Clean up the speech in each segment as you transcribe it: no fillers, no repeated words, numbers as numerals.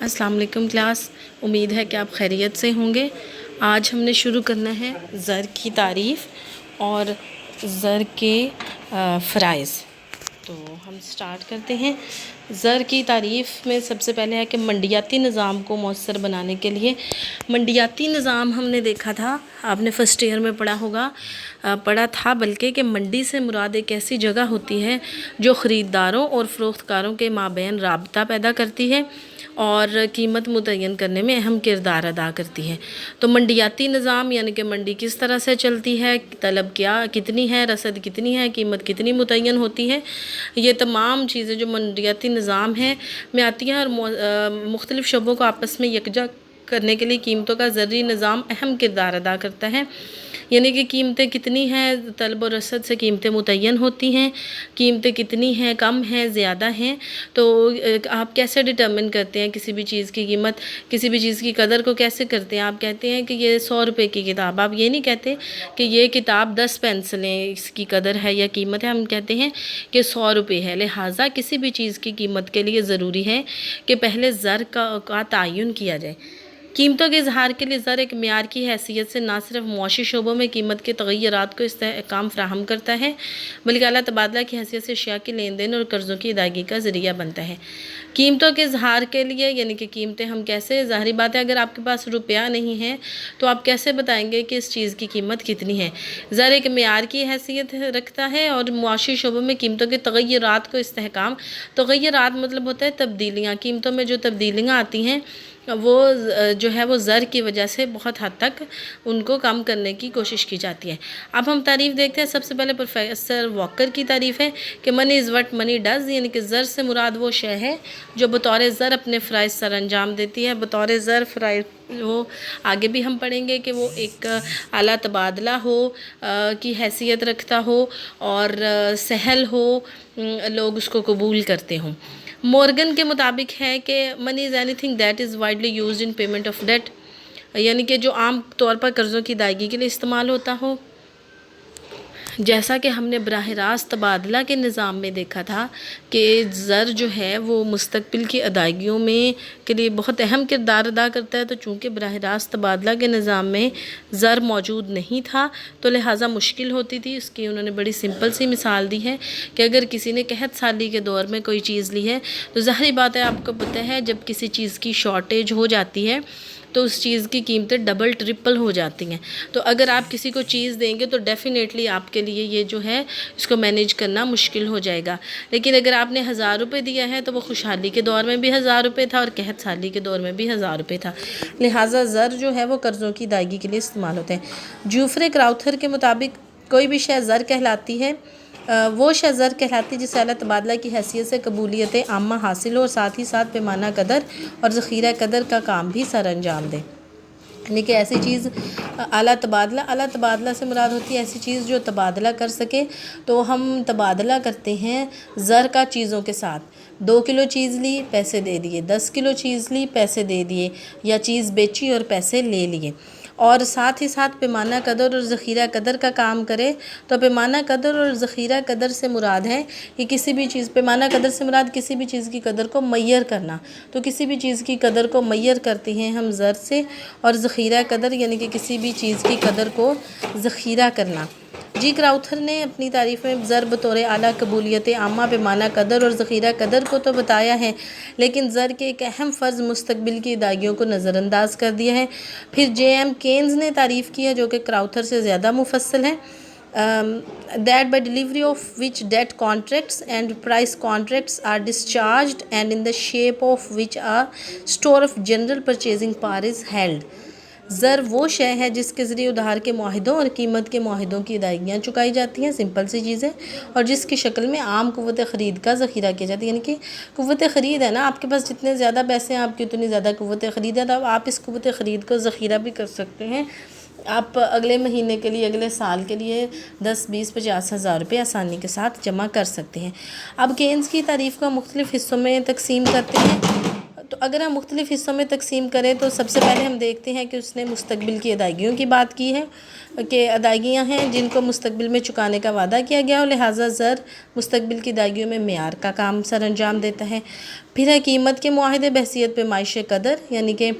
अस्सलाम वालेकुम क्लास। उम्मीद है कि आप खैरियत से होंगे। आज हमने शुरू करना है ज़र की तारीफ़ और ज़र के फ़राइज़। तो हम स्टार्ट करते हैं। ज़र की तारीफ़ में सबसे पहले है कि मंडियाती निज़ाम को मौसर बनाने के लिए मंडियाती निज़ाम हमने देखा था, आपने फ़र्स्ट ईयर में पढ़ा था बल्कि कि मंडी से मुराद एक ऐसी जगह होती है जो ख़रीदारों और फ़रोख्तकारों के माबैन राबता पैदा करती है और कीमत मुतय्यन करने में अहम किरदार अदा करती है। तो मंडियाती निज़ाम यानी कि मंडी किस तरह से चलती है, तलब कितनी है, रसद कितनी है, कीमत कितनी मुतय्यन होती है, ये तमाम चीज़ें जो मंडियाती निज़ाम है में आती हैं और मुख्तलिफ़ शोबों को आपस में यकजा करने के लिए कीमतों का ज़रूरी निज़ाम अहम किरदार अदा करता है। यानी कि कीमतें कितनी हैं, तलब और रसद से कीमतें मुतय्यन होती हैं, कीमतें कितनी हैं, कम हैं, ज़्यादा हैं। तो आप कैसे डिटर्मिन करते हैं किसी भी चीज़ की कीमत, किसी भी चीज़ की कदर को कैसे करते हैं? आप कहते हैं कि ये 100 रुपये की किताब, आप ये नहीं कहते कि ये किताब 10 पेंसिलें इसकी कदर है या कीमत है, हम कहते हैं कि 100 रुपये है। लिहाजा किसी भी चीज़ की कीमत के लिए ज़रूरी है कि पहले ज़र का तयन किया जाए। कीमतों के इजहार के लिए ज़र एक मेयार की हैसियत से ना सिर्फ मुआशी शोबों में कीमत के तग़य्युरात को इस्तेहकाम फ़राहम करता है बल्कि आला तबादला की हैसियत से अशिया की लेन देन और कर्ज़ों की अदायगी का ज़रिया बनता है। कीमतों के इजहार के लिए यानी कि कीमतें हम कैसे, ज़ाहिरी बात है अगर आपके पास रुपया नहीं है तो आप कैसे बताएंगे कि इस चीज़ की कीमत कितनी है। ज़र एक मेयार की हैसियत रखता है और मुआशी शोबों में कीमतों के तग़य्युरात को इस्तेहकाम, तग़य्युरात मतलब होता है तब्दीलियाँ, कीमतों में जो तब्दीलियाँ आती हैं वो जो है वो ज़र की वजह से बहुत हद तक उनको कम करने की कोशिश की जाती है। अब हम तारीफ़ देखते हैं। सबसे पहले प्रोफेसर वॉकर की तारीफ़ है कि money is what money does, यानी कि ज़र से मुराद वो शय है जो बतौर ज़र अपने फ़राइज़ सर अंजाम देती है। बतौर ज़र फ़राइज़ वो आगे भी हम पढ़ेंगे कि वो एक आला तबादला हो की हैसियत रखता हो और सहल हो, लोग उसको कबूल करते हों। मॉर्गन के मुताबिक है कि money is anything that is widely used in payment of debt, यानी कि जो आम तौर पर कर्ज़ों की अदायगी के लिए इस्तेमाल होता हो। जैसा कि हमने बराह रास्त तबादला के निज़ाम में देखा था कि ज़र जो है वो मुस्तक़बिल की अदायगियों में के लिए बहुत अहम किरदार अदा करता है। तो चूँकि बराह रास्त तबादला के निज़ाम में ज़र मौजूद नहीं था तो लिहाजा मुश्किल होती थी। उसकी उन्होंने बड़ी सिंपल सी मिसाल दी है कि अगर किसी ने कहत साली के दौर में कोई चीज़ ली है तो ज़ाहिर बात है आपको पता है जब किसी चीज़ की शॉर्टेज हो जाती है तो उस चीज़ की कीमतें डबल ट्रिपल हो जाती हैं। तो अगर आप किसी को चीज़ देंगे तो डेफ़िनेटली आपके लिए ये जो है इसको मैनेज करना मुश्किल हो जाएगा। लेकिन अगर आपने 1000 रुपये दिया है तो वो खुशहाली के दौर में भी 1000 रुपये था और कहत साली के दौर में भी 1000 रुपये था। लिहाजा ज़र जो है वो कर्ज़ों की अदायगी के लिए इस्तेमाल होते हैं। जूफ्रे क्राउथर के मुताबिक कोई भी शय ज़र कहलाती है, वो शय ज़र कहलाती है जिसे आला तबादला की हैसियत से कबूलियत आमा हासिल हो और साथ ही साथ पैमाना कदर और ज़ख़ीरा कदर का काम भी सर अंजाम दे। यानी कि ऐसी चीज़ आला तबादला से मुराद होती है ऐसी चीज़ जो तबादला कर सके। तो हम तबादला करते हैं ज़र का चीज़ों के साथ। 2 किलो चीज़ ली, पैसे दे दिए, 10 किलो चीज़ ली, पैसे दे दिए, या चीज़ बेची और पैसे ले लिए। और साथ ही साथ पैमाना कदर और ज़ख़ीरा कदर का काम करे। तो पैमाना कदर और ज़ख़ीरा कदर से मुराद है कि किसी भी चीज़, पैमाना कदर से मुराद किसी भी चीज़ की कदर को मैयर करना। तो किसी भी चीज़ की कदर को मैयर करते हैं हम ज़र से, और ज़ख़ीरा कदर यानी कि किसी भी चीज़ की कदर को ज़ख़ीरा करना। जी क्राउथर ने अपनी तारीफ़ में ज़र बतौर आला कबूलियत आमा पैमाना कदर और ज़ख़ीरा कदर को तो बताया है, लेकिन ज़र के एक अहम फ़र्ज़ मुस्तक़बिल की अदायगियों को नज़रअंदाज कर दिया है। फिर J.M. केन्स ने तारीफ़ की है जो कि क्राउथर से ज़्यादा मुफस्सल है। That by delivery of which debt contracts and price contracts are discharged and in the shape of which a store of general purchasing power is held। ज़र वो शय है जिसके ज़रिए उधार के मुआहिदों और कीमत के मुआहिदों की अदायगियाँ चुकाई जाती हैं, सिंपल सी चीज़ है, और जिसकी शक्ल में आम क़ुव्वत ख़रीद का ज़ख़ीरा किया जाता है। यानी कि क़ुव्वत ख़रीद है ना, आपके पास जितने ज़्यादा पैसे हैं आपकी उतनी ज़्यादा क़ुव्वत ख़रीद है, तो आप इस क़ुव्वत ख़रीद को ज़ख़ीरा भी कर सकते हैं। आप अगले महीने के लिए, अगले साल के लिए 10, 20, 50 हज़ार रुपये आसानी के साथ जमा कर सकते हैं। अब केन्स की तारीफ़ को मुख्तलिफ़ हिस्सों में तकसीम करते हैं। तो अगर हम मुख्तलिफ़ हिस्सों में तकसीम करें तो सबसे पहले हम देखते हैं कि उसने मुस्तकबिल की अदायगियों की बात की है कि अदायगियाँ हैं जिनको मुस्तकबिल में चुकाने का वादा किया गया और लिहाजा ज़र मुस्तकबिल की अदायगियों में मेयार का काम सर अंजाम देता है। फिर है कीमत के मुआहदे बहसीत पैमाइश कदर, यानी कि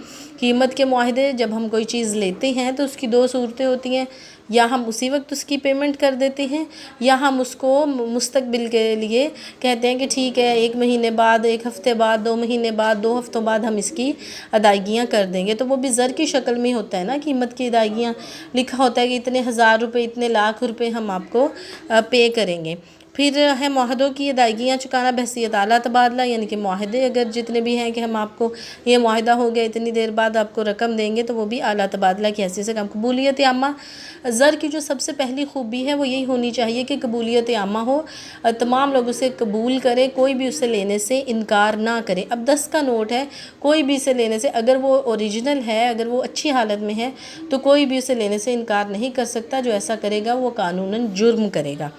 कीमत के मुआहदे जब हम कोई चीज़ लेते हैं तो उसकी दो सूरतें होती हैं, या हम उसी वक्त उसकी पेमेंट कर देते हैं या हम उसको मुस्तकबिल के लिए कहते हैं कि ठीक है 1 महीने बाद, 1 हफ़्ते बाद, 2 महीने बाद, 2 हफ़्तों बाद हम इसकी अदायगियाँ कर देंगे। तो वो भी ज़र की शक्ल में होता है ना, कीमत की अदायगियाँ लिखा होता है कि इतने हज़ार रुपये, इतने लाख रुपये हम आपको पे करेंगे। फिर है मुआहदों की अदायगियाँ चुकाना बहसीत आला तबादला, यानी कि मुआहदे अगर जितने भी हैं कि हम आपको ये मुआहदा हो गया इतनी देर बाद आपको रकम देंगे, तो वो भी आला तबादला की हैसियत से काम। कबूलियत आमा, ज़र की जो सबसे पहली खूबी है वो यही होनी चाहिए कि कबूलियत आमा हो, तमाम लोग उसे कबूल करें, कोई भी उसे लेने से इनकार ना करे। अब 10 का नोट है, कोई भी इसे लेने से, अगर वो ओरिजिनल है, अगर वो अच्छी हालत में है, तो कोई भी उसे लेने से इनकार नहीं कर सकता। जो ऐसा करेगा वो कानूनन जुर्म करेगा।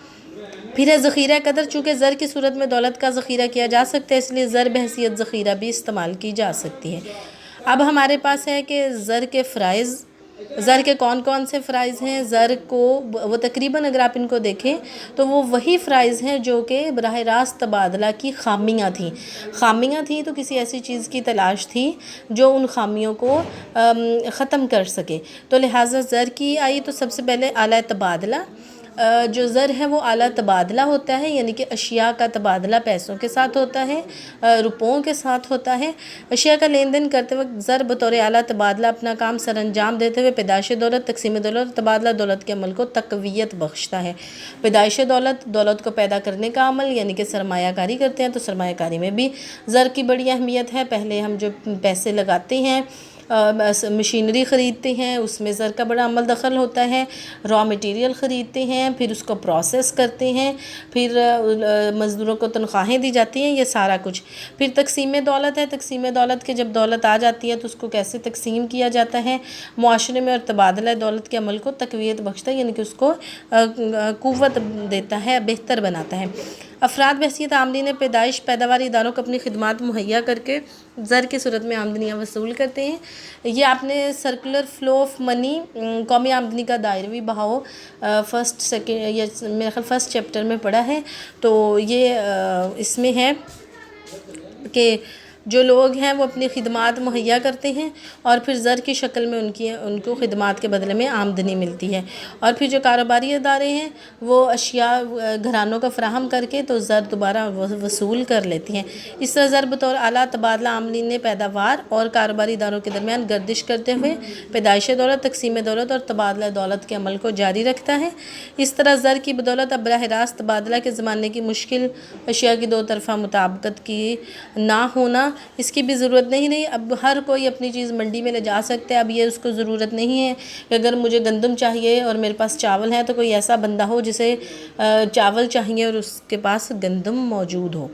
फिर है ज़ख़ीरा कदर, चूँकि ज़र की सूरत में दौलत का ज़ख़ीरा किया जा सकता है, इसलिए ज़र बहसीत ज़ख़ीरा भी इस्तेमाल की जा सकती है। अब हमारे पास है कि ज़र के फ़राइज़, ज़र के कौन कौन से फ़राइज़ हैं। ज़र को वो तकरीबन अगर आप इनको देखें तो वो वही फ़राइज़ हैं जो कि बराह रास्त तबादला की ख़ामियाँ थी तो किसी ऐसी चीज़ की तलाश थी जो उन ख़ामियों को ख़त्म कर सके। तो लिहाजा ज़र की आई तो सबसे पहले आला तबादला, जो ज़र है वो आला तबादला होता है, यानी कि अशिया का तबादला पैसों के साथ होता है, रुपयों के साथ होता है। अशिया का लेन देन करते वक्त ज़र बतौर आला तबादला अपना काम सर अंजाम देते हुए पैदाइश दौलत, तकसीम दौलत, तबादला दौलत के अमल को तक़वियत बख्शता है। पैदाइश दौलत, दौलत को पैदा करने का अमल, यानी कि सरमायाकारी करते हैं, तो सरमायाकारी में भी ज़र की बड़ी अहमियत है। पहले हम जो पैसे लगाते हैं, मशीनरी ख़रीदते हैं, उसमें ज़र का बड़ा अमल दखल होता है। रॉ मटेरियल ख़रीदते हैं, फिर उसको प्रोसेस करते हैं, फिर मज़दूरों को तनख्वाहें दी जाती हैं, ये सारा कुछ। फिर तकसीम दौलत है, तकसीम दौलत के जब दौलत आ जाती है तो उसको कैसे तकसीम किया जाता है, मुआशरे में, और तबादला दौलत के अमल को तक़वियत बख्शता है, यानी कि उसको क़ुव्वत देता है, बेहतर बनाता है। अफराद बहसीत आमदनी पैदाइश पैदावारी इदारों को अपनी खिदमात मुहैया करके ज़र की सूरत में आमदनियाँ वसूल करते हैं। ये आपने सर्कुलर फ़्लो ऑफ मनी, कौमी आमदनी का दायरवी बहाव, फ़र्स्ट सेकेंड या मेरे ख्याल फ़र्स्ट चैप्टर में पढ़ा है। तो ये इसमें है कि जो लोग हैं वो अपनी खिदमात मुहैया करते हैं और फिर ज़र की शक्ल में उनको खिदमात के बदले में आमदनी मिलती है। और फिर जो कारोबारी अदारे हैं वो अशिया घरानों को फ़राहम करके तो ज़र दोबारा वसूल कर लेती हैं। इस तरह ज़र बतौर आला तबादला आमदनी पैदावार और कारोबारी इदारों के दरमियान गर्दिश करते हुए पैदाइश दौलत, तकसीम दौलत और तबादला दौलत के अमल को जारी रखता है। इस तरह ज़र की बदौलत अब बराह रास्त तबादला के ज़माने की मुश्किल अशिया की दो तरफ़ा मुताबकत की ना होना, इसकी भी ज़रूरत नहीं। अब हर कोई अपनी चीज़ मंडी में ले जा सकता है। अब ये उसको ज़रूरत नहीं है कि अगर मुझे गंदम चाहिए और मेरे पास चावल है तो कोई ऐसा बंदा हो जिसे चावल चाहिए और उसके पास गंदम मौजूद हो।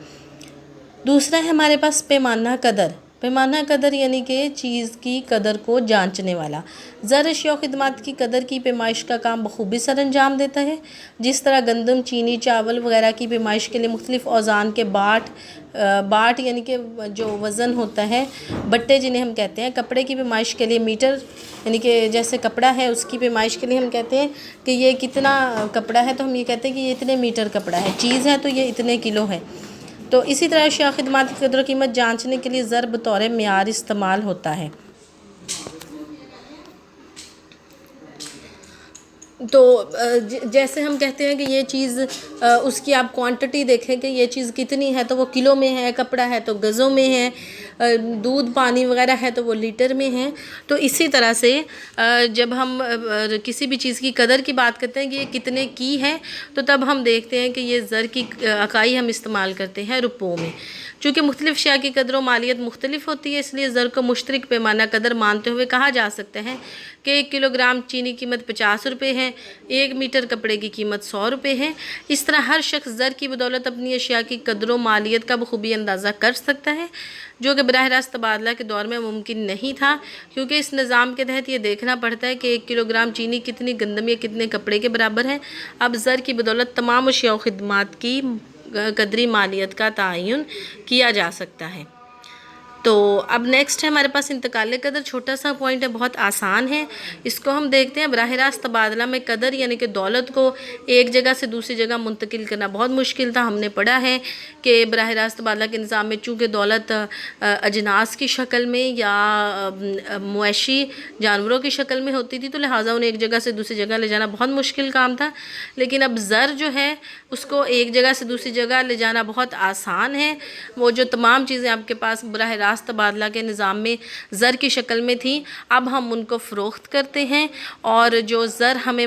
दूसरा है हमारे पास पैमाना कदर। पैमाना कदर यानी कि चीज़ की कदर को जांचने वाला। ज़र अशिया खिदमात की कदर की पैमाइश का काम बखूबी सर अंजाम देता है। जिस तरह गंदम, चीनी, चावल वगैरह की पैमाइश के लिए मुख्तलिफ़ औज़ान के बाट यानी कि जो वज़न होता है, बट्टे जिन्हें हम कहते हैं। कपड़े की पैमाइश के लिए मीटर, यानी कि जैसे कपड़ा है उसकी पैमाइश के लिए हम कहते हैं कि ये कितना कपड़ा है, तो हम ये कहते हैं कि ये इतने मीटर कपड़ा है। चीज़ है तो ये इतने किलो है। तो इसी तरह अशिया खिदमात की कदर कीमत जांचने के लिए ज़र बतौर मेयार इस्तेमाल होता है। तो जैसे हम कहते हैं कि ये चीज़ उसकी आप क्वांटिटी देखें कि ये चीज़ कितनी है, तो वो किलो में है, कपड़ा है तो गज़ों में है, दूध पानी वगैरह है तो वो लीटर में है। तो इसी तरह से जब हम किसी भी चीज़ की कदर की बात करते हैं कि ये कितने की है, तो तब हम देखते हैं कि ये ज़र की इकाई हम इस्तेमाल करते हैं रुपयों में। चूँकि मुख्तलिफ़ अशिया की कदर व मालियत मुख्तलिफ होती है, इसलिए ज़र को मुश्तरक पैमाना कदर मानते हुए कहा जा सकता है कि 1 किलोग्राम चीनी की कीमत 50 रुपये है, 1 मीटर कपड़े की कीमत 100 रुपये है। इस तरह हर शख्स ज़र की बदौलत अपनी अशिया की कदर व मालियत का बखूबी अंदाज़ा कर सकता है, जो कि बराह रास्त तबादला के दौर में मुमकिन नहीं था, क्योंकि इस निज़ाम के तहत ये देखना पड़ता है कि 1 किलोग्राम चीनी कितनी गंदम या कितने कपड़े के बराबर है। अब ज़र की बदौलत तमाम अशिया व खिदमात की कदरी मालियत का तयन किया जा सकता है। तो अब नेक्स्ट है हमारे पास इंतकाल कदर, छोटा सा पॉइंट है, बहुत आसान है। इसको हम देखते हैं। बराह रास्त तबादला में कदर यानी कि दौलत को एक जगह से दूसरी जगह मुंतकिल करना बहुत मुश्किल था। हमने पढ़ा है कि बराह रास्त तबादला के निज़ाम में चूँकि दौलत अजनास की शक्ल में या मुआशी जानवरों की शक्ल में होती थी, तो लिहाजा उन्हें एक जगह से दूसरी जगह ले जाना बहुत मुश्किल काम था। लेकिन अब ज़र जो है उसको एक जगह से दूसरी जगह ले जाना बहुत आसान है। वो जो तमाम चीज़ें आपके पास बराह रास्त तबादला के निज़ाम में ज़र की शक्ल में थी, अब हम उनको फ़रोख्त करते हैं और जो ज़र हमें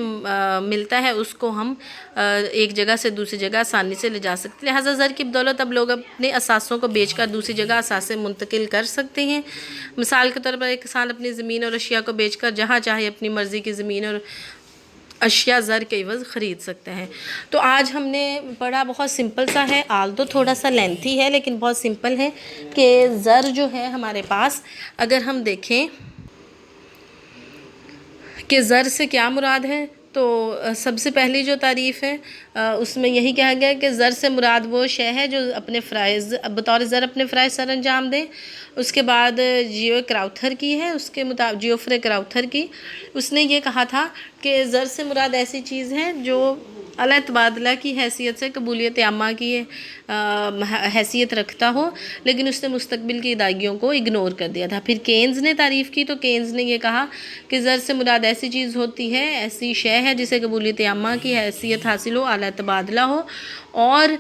मिलता है उसको हम एक जगह से दूसरी जगह आसानी से ले जा सकते हैं। लिहाजा ज़र की बदौलत अब लोग अपने असासों को बेचकर दूसरी जगह असासे मुंतकिल कर सकते हैं। मिसाल के तौर पर एक किसान अपनी ज़मीन और अशिया को बेचकर जहाँ चाहे अपनी मर्ज़ी की ज़मीन और अशिया ज़र के एवज़ ख़रीद सकते हैं। तो आज हमने पढ़ा, बहुत सिंपल सा है, आल तो थोड़ा सा लेंथी है लेकिन बहुत सिंपल है कि ज़र जो है हमारे पास, अगर हम देखें कि ज़र से क्या मुराद है, तो सबसे पहली जो तारीफ़ है उसमें यही कहा गया कि ज़र से मुराद वो शय है जो अपने फ़राइज़ बतौर ज़र अपने फ़राइज़ सर अंजाम दे। उसके बाद जियो क्राउथर की है, उसके मुताबिक जियोफ्रे क्राउथर की, उसने ये कहा था कि ज़र से मुराद ऐसी चीज़ है जो अला तबादला की हैसियत से कबूलियत आमा की हैसियत रखता हो, लेकिन उसने मुस्तकबिल की अदायगियों को इग्नोर कर दिया था। फिर केन्स ने तारीफ़ की, तो केन्स ने ये कहा कि ज़र से मुराद ऐसी चीज़ होती है, ऐसी शय है जिसे कबूलियत आमा की हैसियत हासिल हो, आला तबादला हो और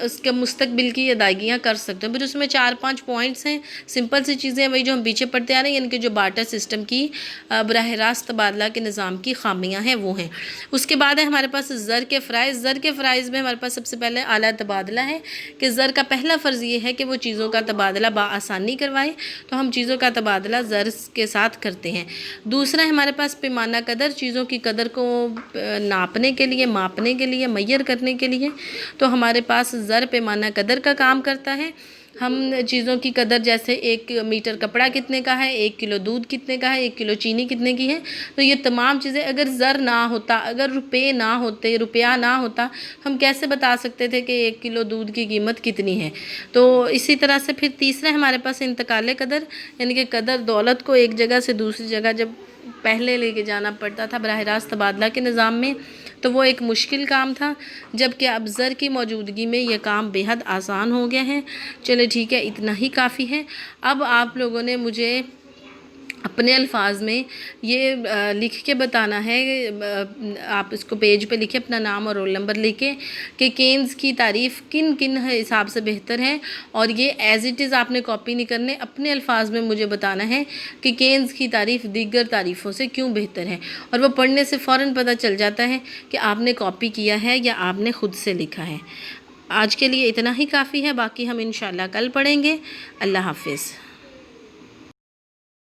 उसके मुस्तकबिल की अदायगियाँ कर सकते हो। फिर उसमें 4-5 पॉइंट्स हैं, सिंपल सी चीज़ें, वही जो हम पीछे पढ़ते आ रहे हैं, यानी कि जो बार्टर सिस्टम की बराह रास्त तबादला के निज़ाम की खामियाँ हैं वो हैं। उसके बाद है हमारे पास ज़र के फ़राइज़। ज़र के फ़राइज़ में हमारे पास सबसे पहले आला तबादला है कि ज़र का पहला फ़र्ज़ ये है कि वो चीज़ों का तबादला बआसानी करवाए, तो हम चीज़ों का तबादला ज़र के साथ करते हैं। दूसरा है हमारे पास पैमाना कदर, चीज़ों की कदर को नापने के लिए, मापने के लिए, मैयर करने के लिए, तो हमारे पास ज़र पैमाना कदर का काम करता है। हम चीज़ों की कदर, जैसे 1 मीटर कपड़ा कितने का है, 1 किलो दूध कितने का है, 1 किलो चीनी कितने की है, तो ये तमाम चीज़ें अगर ज़र ना होता, अगर रुपये ना होते, रुपया ना होता, हम कैसे बता सकते थे कि 1 किलो दूध की कीमत कितनी है। तो इसी तरह से फिर तीसरा हमारे पास इंतकाल कदर, यानी कि कदर दौलत को एक जगह से दूसरी जगह जब पहले लेके जाना पड़ता था बराह रास्त तबादला के निज़ाम में, तो वो एक मुश्किल काम था, जबकि अब ज़र की मौजूदगी में ये काम बेहद आसान हो गया है। चले ठीक है, इतना ही काफ़ी है। अब आप लोगों ने मुझे अपने अल्फाज में ये लिख के बताना है, आप इसको पेज पे लिखे अपना नाम और रोल नंबर लिखे कि केन्स की तारीफ़ किन किन हिसाब से बेहतर है, और ये एज़ इट इज़ आपने कॉपी नहीं करने, अपने अल्फाज में मुझे बताना है कि केन्स की तारीफ़ दीगर तारीफ़ों से क्यों बेहतर है। और वो पढ़ने से फ़ौरन पता चल जाता है कि आपने कॉपी किया है या आपने ख़ुद से लिखा है। आज के लिए इतना ही काफ़ी है, बाकी हम इंशाअल्लाह कल पढ़ेंगे। अल्लाह हाफ़िज़।